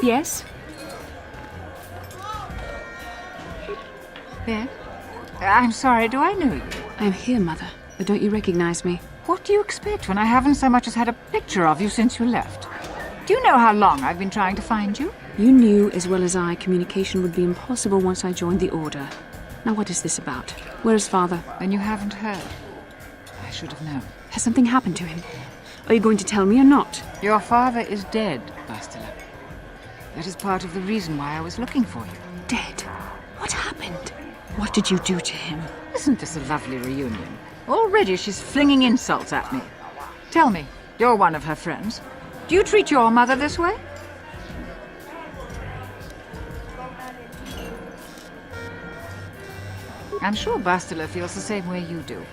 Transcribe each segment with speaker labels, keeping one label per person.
Speaker 1: Yes?
Speaker 2: Yeah? I'm sorry, do I know you?
Speaker 1: I'm here, Mother, but don't you recognize me?
Speaker 2: What do you expect when I haven't so much as had a picture of you since you left? Do you know how long I've been trying to find you?
Speaker 1: You knew as well as I communication would be impossible once I joined the Order. Now what is this about? Where is Father?
Speaker 2: And you haven't heard. I should have known.
Speaker 1: Has something happened to him? Are you going to tell me or not?
Speaker 2: Your father is dead, Bastila. That is part of the reason why I was looking for you.
Speaker 1: Dead? What happened? What did you do to him?
Speaker 2: Isn't this a lovely reunion? Already she's flinging insults at me. Tell me, you're one of her friends. Do you treat your mother this way? I'm sure Bastila feels the same way you do.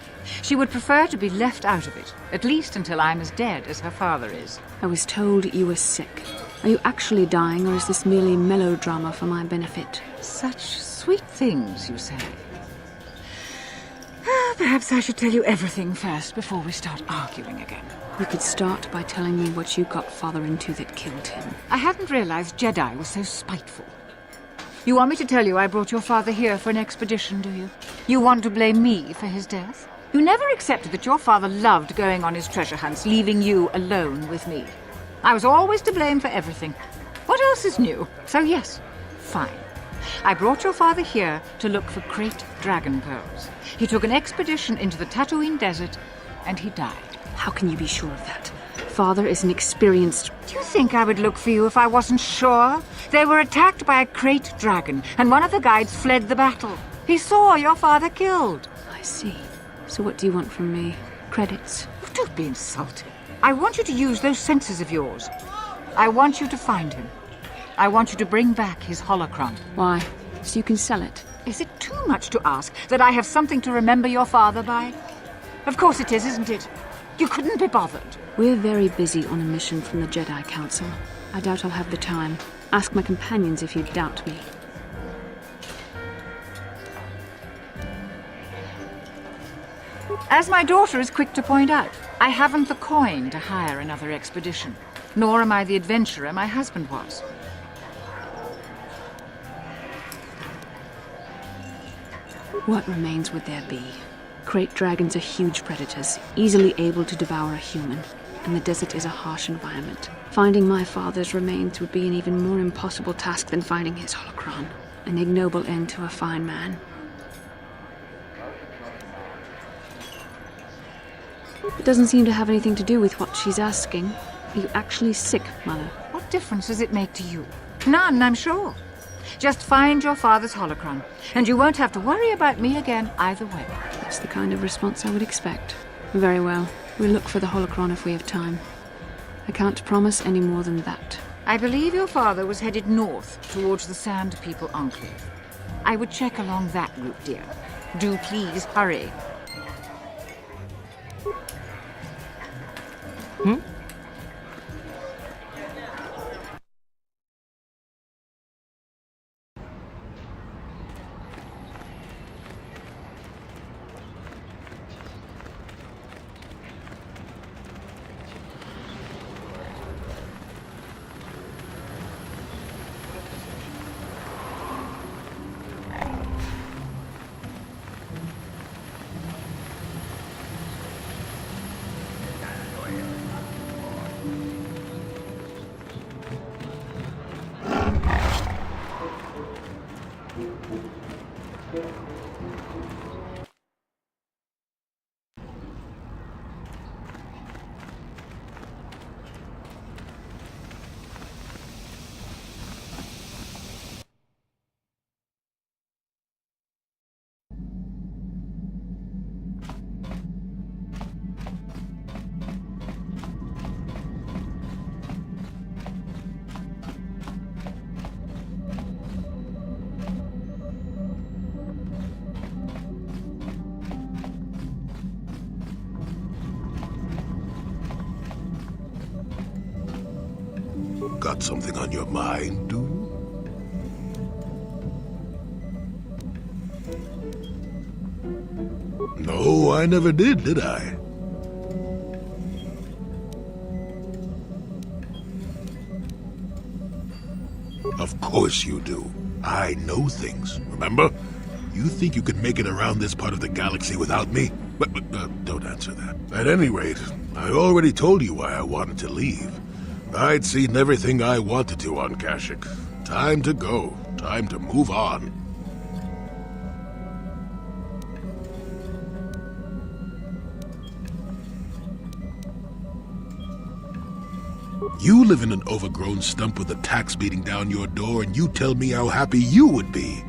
Speaker 2: She would prefer to be left out of it, at least until I'm as dead as her father is.
Speaker 1: I was told you were sick. Are you actually dying, or is this merely melodrama for my benefit?
Speaker 2: Such sweet things, you say. Perhaps I should tell you everything first before we start arguing again.
Speaker 1: You could start by telling me what you got Father into that killed him.
Speaker 2: I hadn't realized Jedi was so spiteful. You want me to tell you I brought your father here for an expedition, do you? You want to blame me for his death? You never accepted that your father loved going on his treasure hunts, leaving you alone with me. I was always to blame for everything. What else is new? So yes, fine. I brought your father here to look for Krayt Dragon Pearls. He took an expedition into the Tatooine desert, and he died.
Speaker 1: How can you be sure of that? Father is an experienced...
Speaker 2: Do you think I would look for you if I wasn't sure? They were attacked by a Krayt dragon, and one of the guides fled the battle. He saw your father killed.
Speaker 1: I see. So what do you want from me? Credits?
Speaker 2: Oh, don't be insulting. I want you to use those senses of yours. I want you to find him. I want you to bring back his holocron.
Speaker 1: Why? So you can sell it?
Speaker 2: Is it too much to ask that I have something to remember your father by? Of course it is, isn't it? You couldn't be bothered.
Speaker 1: We're very busy on a mission from the Jedi Council. I doubt I'll have the time. Ask my companions if you doubt me.
Speaker 2: As my daughter is quick to point out, I haven't the coin to hire another expedition. Nor am I the adventurer my husband was.
Speaker 1: What remains would there be? Krayt dragons are huge predators, easily able to devour a human, and the desert is a harsh environment. Finding my father's remains would be an even more impossible task than finding his holocron, an ignoble end to a fine man. It doesn't seem to have anything to do with what she's asking. Are you actually sick, Mother?
Speaker 2: What difference does it make to you? None, I'm sure. Just find your father's holocron, and you won't have to worry about me again either way.
Speaker 1: That's the kind of response I would expect. Very well. We'll look for the holocron if we have time. I can't promise any more than that.
Speaker 2: I believe your father was headed north towards the Sand People Enclave. I would check along that route, dear. Do please hurry.
Speaker 3: Got something on your mind, dude? No, I never did I? Of course you do. I know things, remember? You think you could make it around this part of the galaxy without me? But don't answer that. At any rate, I already told you why I wanted to leave. I'd seen everything I wanted to on Kashyyyk. Time to go. Time to move on. You live in an overgrown stump with a tax beating down your door, and you tell me how happy you would be.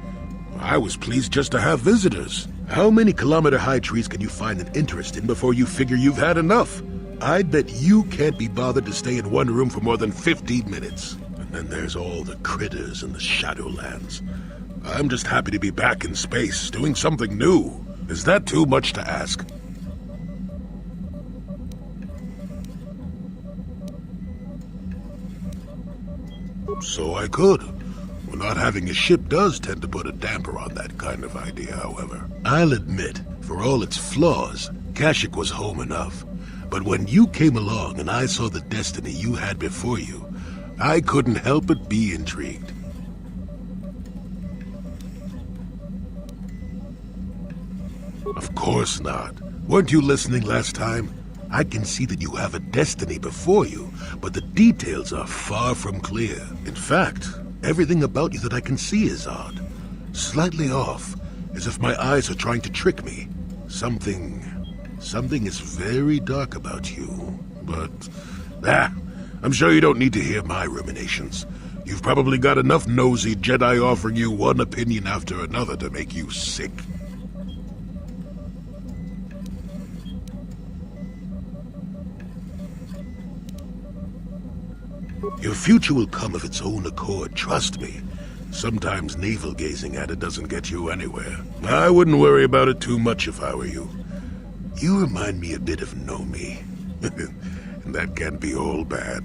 Speaker 3: I was pleased just to have visitors. How many kilometer-high trees can you find an interest in before you figure you've had enough? I'd bet you can't be bothered to stay in one room for more than 15 minutes. And then there's all the critters in the Shadowlands. I'm just happy to be back in space, doing something new. Is that too much to ask? So I could. Well, not having a ship does tend to put a damper on that kind of idea, however. I'll admit, for all its flaws, Kashyyyk was home enough. But when you came along and I saw the destiny you had before you, I couldn't help but be intrigued. Of course not. Weren't you listening last time? I can see that you have a destiny before you, but the details are far from clear. In fact, everything about you that I can see is odd. Slightly off, as if my eyes are trying to trick me. Something is very dark about you. But, I'm sure you don't need to hear my ruminations. You've probably got enough nosy Jedi offering you one opinion after another to make you sick. Your future will come of its own accord, trust me. Sometimes navel-gazing at it doesn't get you anywhere. I wouldn't worry about it too much if I were you. You remind me a bit of Nomi. And that can't be all bad.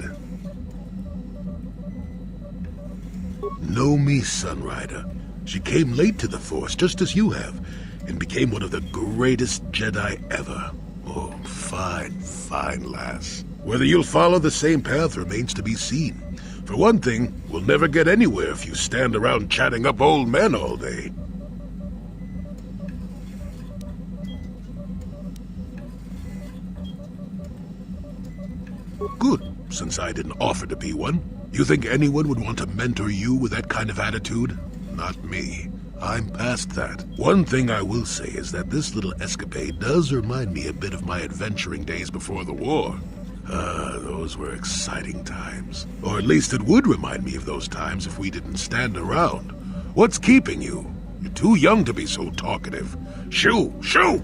Speaker 3: Nomi Sunrider. She came late to the Force, just as you have, and became one of the greatest Jedi ever. Oh, fine lass. Whether you'll follow the same path remains to be seen. For one thing, we'll never get anywhere if you stand around chatting up old men all day. Good, since I didn't offer to be one. You think anyone would want to mentor you with that kind of attitude? Not me. I'm past that. One thing I will say is that this little escapade does remind me a bit of my adventuring days before the war. Those were exciting times. Or at least it would remind me of those times if we didn't stand around. What's keeping you? You're too young to be so talkative. Shoo! Shoo!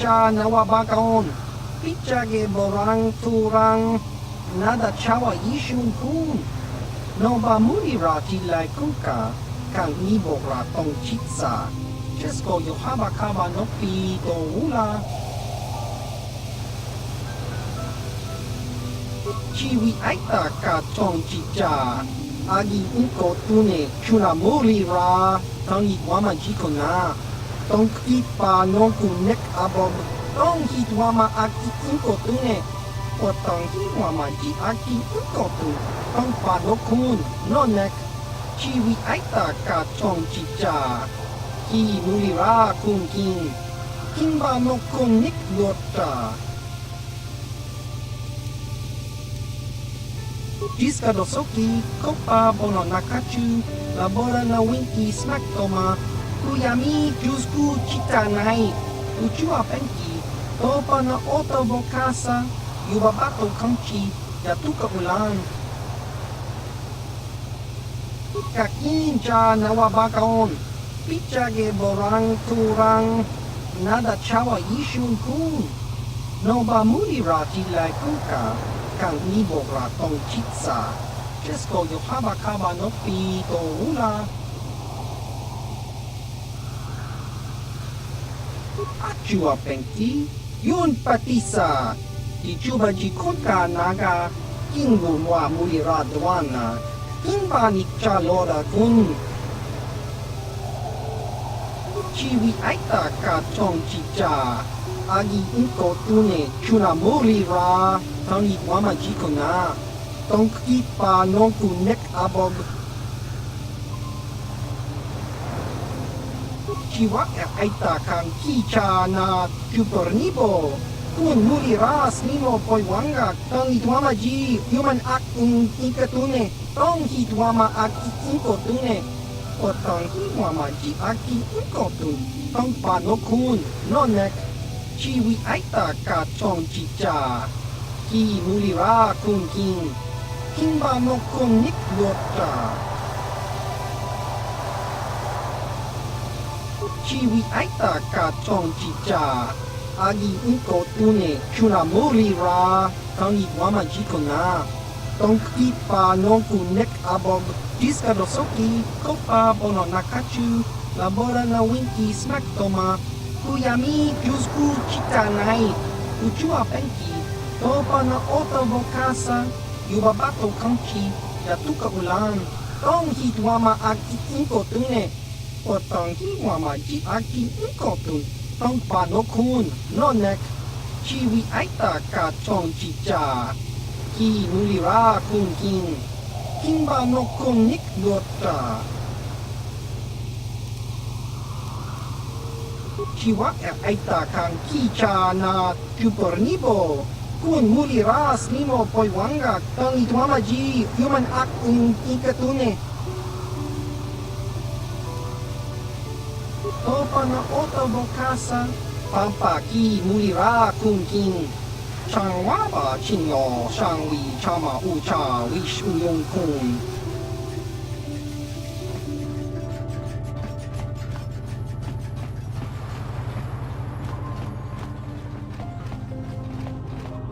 Speaker 4: kincha nawabakaon. Pichage borang turang. Nada chawa yishun kun. Noba mulirati lai kuka. Kang ibora tong chitsa. Chesko yohaba kaba nopi do ula. Chiwi aita ka tong chicha. Agi inko tune chuna mulira. Tangi wama jiko na. Tong kipa nonku nek abob. Tong hit wama aki inko tune. O tong hit wama ji aki inko tu. Tong pa nokun no nek. Chiwi aita ka tong chicha. Ki mulira kun kin. Kimba nokun nik lota. Jiska dosoki, kopa bono nakachu, labora na winki smack toma, kuyami jusku chita nai, uchua penki, topa na oto bokasa, yubabato kanchi, yatuka ulan. Kakinja nawabakaon, pichage borang turang, nada chawa yishun kun, noba mulirati lai kuka. Kang ibora tong chitsa. Chesko yohaba kaba nopi do ula. Achua pengki. Yun patisa. Ichuba jikunka naga. Kingu mwa mulira dwana. Kimba nikcha lora kun. Chiwi aita ka tong chicha. Agi inko tune chuna mulira. Tangi wama jiko na. Tong kipa nonku nek abob. Chiwa aita kang kicha na chupornibo. Kun muliras nimo poi wanga. Tangi wama ji human ak ikatune. Tong hit wama ak inko tune. O tong hit wama ji aki inko tun. Tong pa no kun no nek. Chiwi aita ka tong chicha. Ki mulira kun kin. Kimba no kun nik lota. Chiwi aita ka tong chicha. Agi inko tune chuna mulira. Tangi wama jiko na. Tong kipa nonku nek abob. Jiska dosoki. Kopa bono nakachu. Labora na winki smack toma. Kuyami jusku chita nai. Uchua penki. Topa na oto bokasa, yubabato kanchi, yatuka ulan. Tong hit wama aki inko tune. O tong hit wama ji aki inko tun. Tong pa no kun, no nek. Chiwi aita ka tong chicha. Ki mulira kun kin. Kimba no kun nik lota. Chiwa aita kang kicha na chupornibo. Kun muliras nimo poi wanga tang itwama ji human ak ikatune. Topa na oto bokasa, pampa ki mulira kun kin. Chang waba chinyo, shang wi chama ucha wish uyong kun.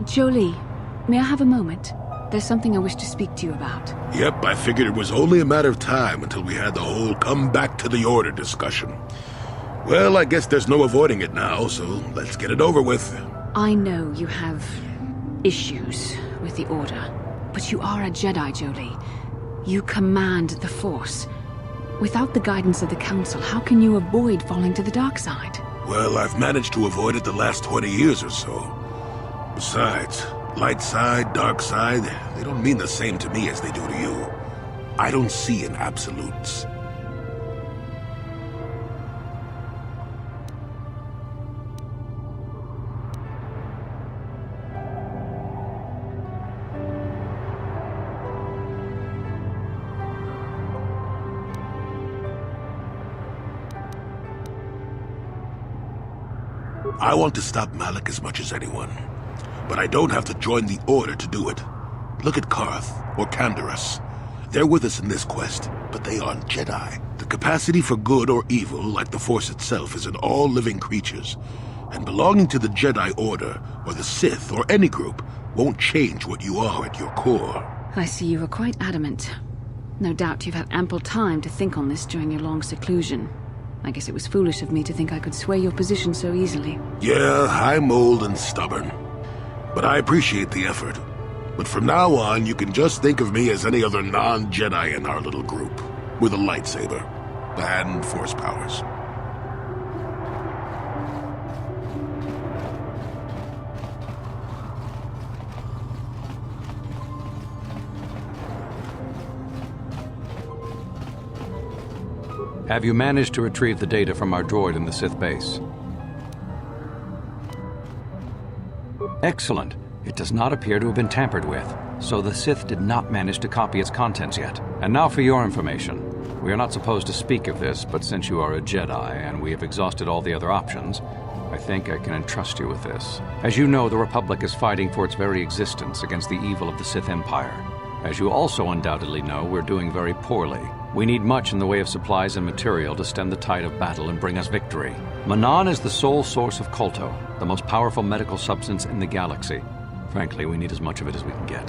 Speaker 1: Jolie, may I have a moment? There's something I wish to speak to you about.
Speaker 3: Yep, I figured it was only a matter of time until we had the whole come back to the order discussion. Well, I guess there's no avoiding it now, so let's get it over with.
Speaker 1: I know you have issues with the Order, but you are a Jedi, Jolie. You command the Force. Without the guidance of the Council, how can you avoid falling to the dark side?
Speaker 3: Well, I've managed to avoid it the last 20 years or so. Besides, light side, dark side, they don't mean the same to me as they do to you. I don't see in absolutes. I want to stop Malak as much as anyone. But I don't have to join the Order to do it. Look at Karth, or Canderous. They're with us in this quest, but they aren't Jedi. The capacity for good or evil, like the Force itself, is in all living creatures. And belonging to the Jedi Order, or the Sith, or any group, won't change what you are at your core.
Speaker 1: I see you are quite adamant. No doubt you've had ample time to think on this during your long seclusion. I guess it was foolish of me to think I could sway your position so easily.
Speaker 3: Yeah, I'm old and stubborn. But I appreciate the effort. But from now on, you can just think of me as any other non-Jedi in our little group, with a lightsaber and force powers.
Speaker 5: Have you managed to retrieve the data from our droid in the Sith base? Excellent. It does not appear to have been tampered with, so the Sith did not manage to copy its contents yet. And now for your information. We are not supposed to speak of this, but since you are a Jedi and we have exhausted all the other options, I think I can entrust you with this. As you know, the Republic is fighting for its very existence against the evil of the Sith Empire. As you also undoubtedly know, we're doing very poorly. We need much in the way of supplies and material to stem the tide of battle and bring us victory. Manaan is the sole source of Kolto, the most powerful medical substance in the galaxy. Frankly, we need as much of it as we can get.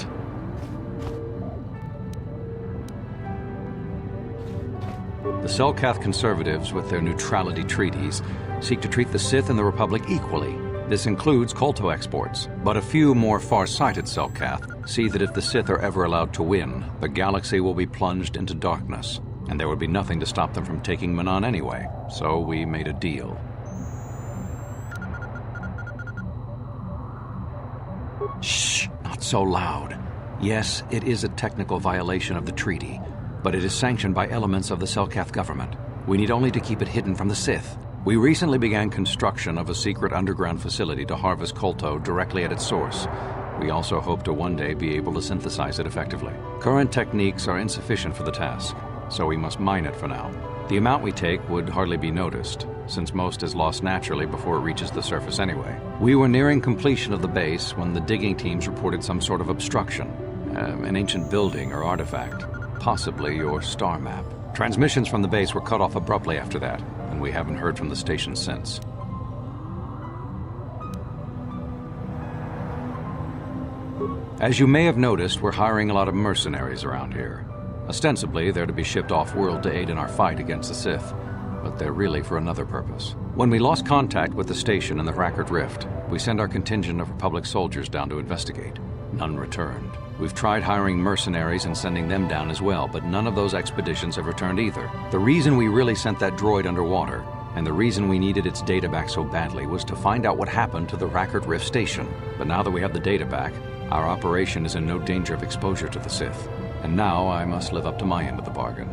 Speaker 5: The Selkath conservatives, with their neutrality treaties, seek to treat the Sith and the Republic equally. This includes Kolto exports, but a few more far-sighted Selkath see that if the Sith are ever allowed to win, the galaxy will be plunged into darkness, and there would be nothing to stop them from taking Manaan anyway. So we made a deal. Shh, not so loud. Yes, it is a technical violation of the treaty, but it is sanctioned by elements of the Selkath government. We need only to keep it hidden from the Sith. We recently began construction of a secret underground facility to harvest Kolto directly at its source. We also hope to one day be able to synthesize it effectively. Current techniques are insufficient for the task, so we must mine it for now. The amount we take would hardly be noticed, since most is lost naturally before it reaches the surface anyway. We were nearing completion of the base when the digging teams reported some sort of obstruction, an ancient building or artifact, possibly your star map. Transmissions from the base were cut off abruptly after that, and we haven't heard from the station since. As you may have noticed, we're hiring a lot of mercenaries around here. Ostensibly, they're to be shipped off-world to aid in our fight against the Sith, but they're really for another purpose. When we lost contact with the station in the Rackard Rift, we sent our contingent of Republic soldiers down to investigate. None returned. We've tried hiring mercenaries and sending them down as well, but none of those expeditions have returned either. The reason we really sent that droid underwater, and the reason we needed its data back so badly, was to find out what happened to the Rackard Rift station. But now that we have the data back, our operation is in no danger of exposure to the Sith. And now I must live up to my end of the bargain.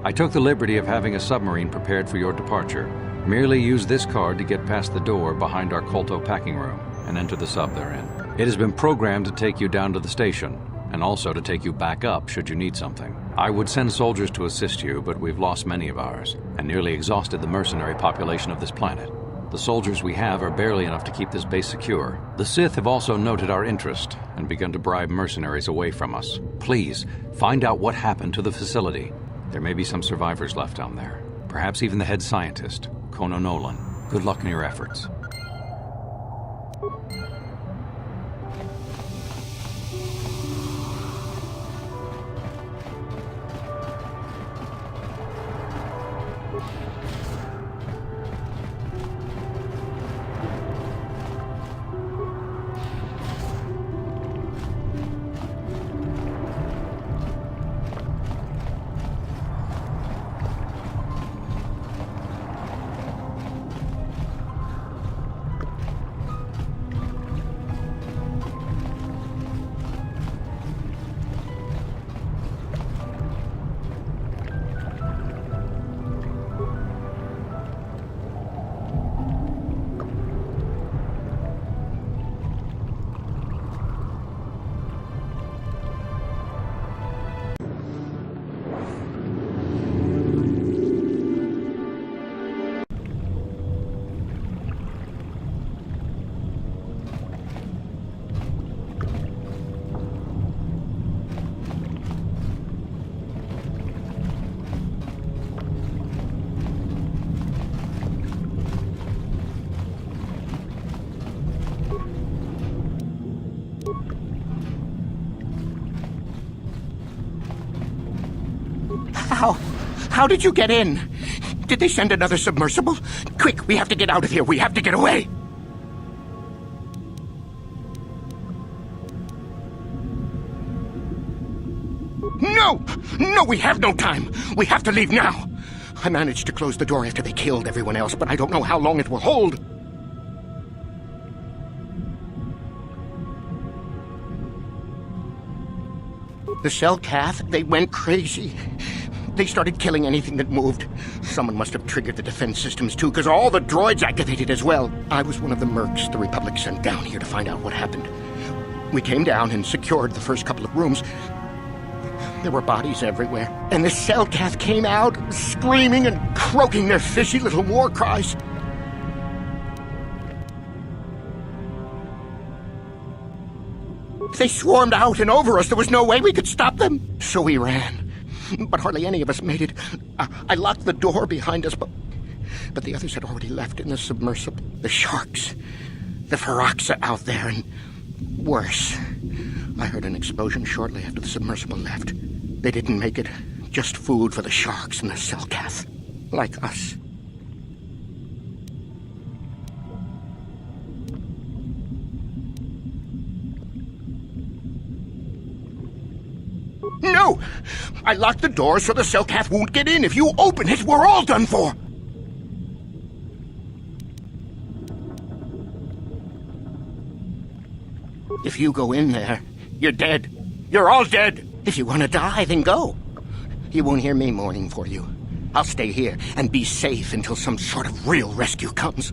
Speaker 5: I took the liberty of having a submarine prepared for your departure. Merely use this card to get past the door behind our Kolto packing room and enter the sub therein. It has been programmed to take you down to the station, and also to take you back up should you need something. I would send soldiers to assist you, but we've lost many of ours, and nearly exhausted the mercenary population of this planet. The soldiers we have are barely enough to keep this base secure. The Sith have also noted our interest and begun to bribe mercenaries away from us. Please, find out what happened to the facility. There may be some survivors left down there. Perhaps even the head scientist, Kono Nolan. Good luck in your efforts.
Speaker 6: How did you get in? Did they send another submersible? Quick, we have to get out of here. We have to get away. No! No, we have no time. We have to leave now. I managed to close the door after they killed everyone else, but I don't know how long it will hold. The Selkath, they went crazy. They started killing anything that moved. Someone must have triggered the defense systems too, because all the droids activated as well. I was one of the mercs the Republic sent down here to find out what happened. We came down and secured the first couple of rooms. There were bodies everywhere, and the Selkath came out, screaming and croaking their fishy little war cries. They swarmed out and over us. There was no way we could stop them. So we ran. But hardly any of us made it. I locked the door behind us, but the others had already left in the submersible. The sharks. The Ferox are out there, and worse. I heard an explosion shortly after the submersible left. They didn't make it. Just food for the sharks and the Selkath. Like us. No! I locked the door so the Selkath won't get in. If you open it, we're all done for! If you go in there, you're dead. You're all dead. If you want to die, then go. You won't hear me mourning for you. I'll stay here and be safe until some sort of real rescue comes.